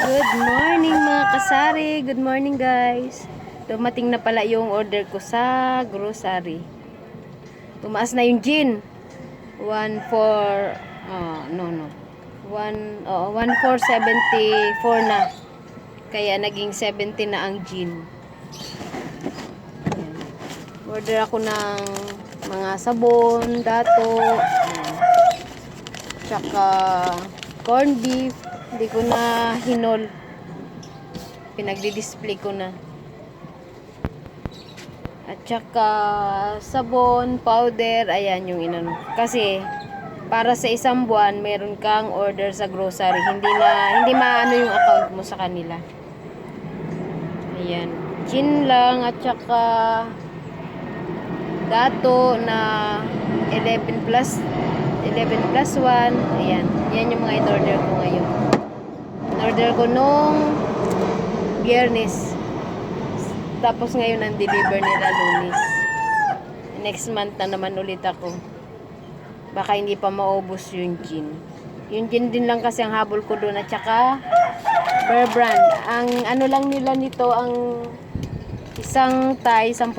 Good morning mga kasari. Good morning guys. Dumating na pala yung order ko sa grocery. Tumaas na yung gin. 1,4 no. 1,474 na. Kaya naging 70 na ang gin. Ayan. Order ako ng mga sabon, dato, tsaka corned beef. Hindi ko na hinol. Pinagdi-display ko na. At saka sabon, powder, ayan yung inano. Kasi para sa isang buwan, meron kang order sa grocery. Hindi maano yung account mo sa kanila. Ayan. Gin lang at saka dato na 11 plus 1. Ayan. Yan yung mga in-order ko ngayon. In-order ko nung Biyernes. Tapos ngayon ang deliver nila Lunes. Next month na naman ulit ako. Baka hindi pa maubos yung gin. Yung gin din lang kasi ang habol ko doon. At saka Bear Brand. Ang ano lang nila nito, ang isang Thai, 8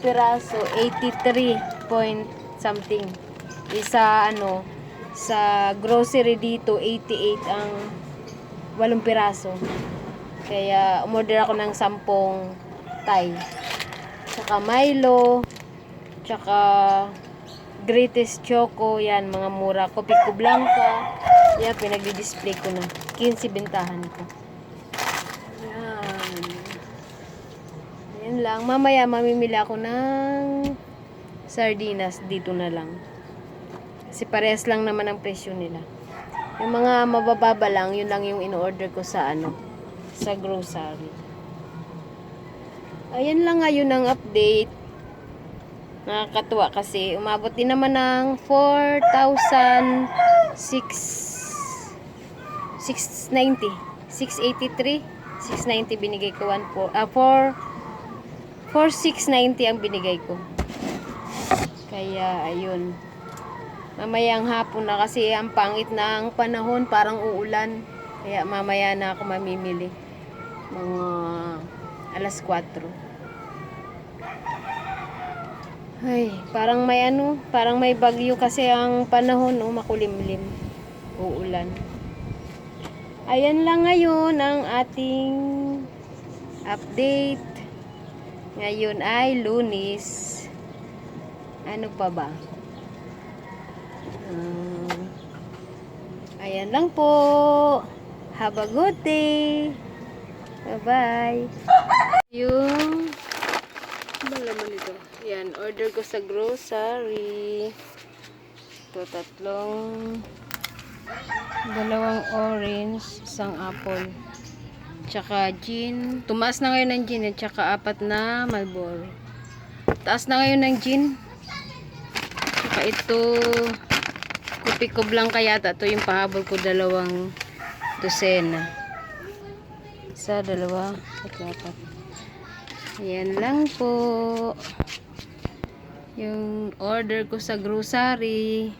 piraso, 83 point something. Isa sa grocery dito, 88 ang 8 piraso. Kaya umorder ako ng 10 Thai. Tsaka Milo. Tsaka Greatest Choco. Yan, mga mura. Kopiko Blanca. Yan, pinagdi-display ko na. 15 bintahan ko. Yan. Yan lang. Mamaya mamimili ako ng sardinas. Dito na lang. Kasi parehas lang naman ang presyo nila. Yung mga mabababa lang, yun lang yung in-order ko sa sa grocery. Ayan lang ngayon ang update. Nakakatuwa kasi umabot din naman ng 4,690. 683. 690 binigay ko. 4,690 ang binigay ko. Kaya ayun. Mamayang hapon na kasi ang pangit na ang panahon, parang uulan. Kaya mamaya na ako mamimili. Mga alas 4. Ay, parang may bagyo kasi ang panahon, makulimlim. Uulan. Ayan lang ngayon ang ating update. Ngayon ay Lunes. Ano pa ba? Ayan lang po. Have a good day. Bye-bye. Yung malaman ito. Yan, order ko sa grocery. Ito, 2 orange, 1 apple. Tsaka gin. Tumaas na ngayon ng gin. Tsaka 4 na Marlboro. Taas na ngayon ng gin. Tsaka ito, Kopiko Blanca yata. Ito yung pahabol ko, 2 dosena. 1, 2, 4. Yan lang po. Yung order ko sa grocery.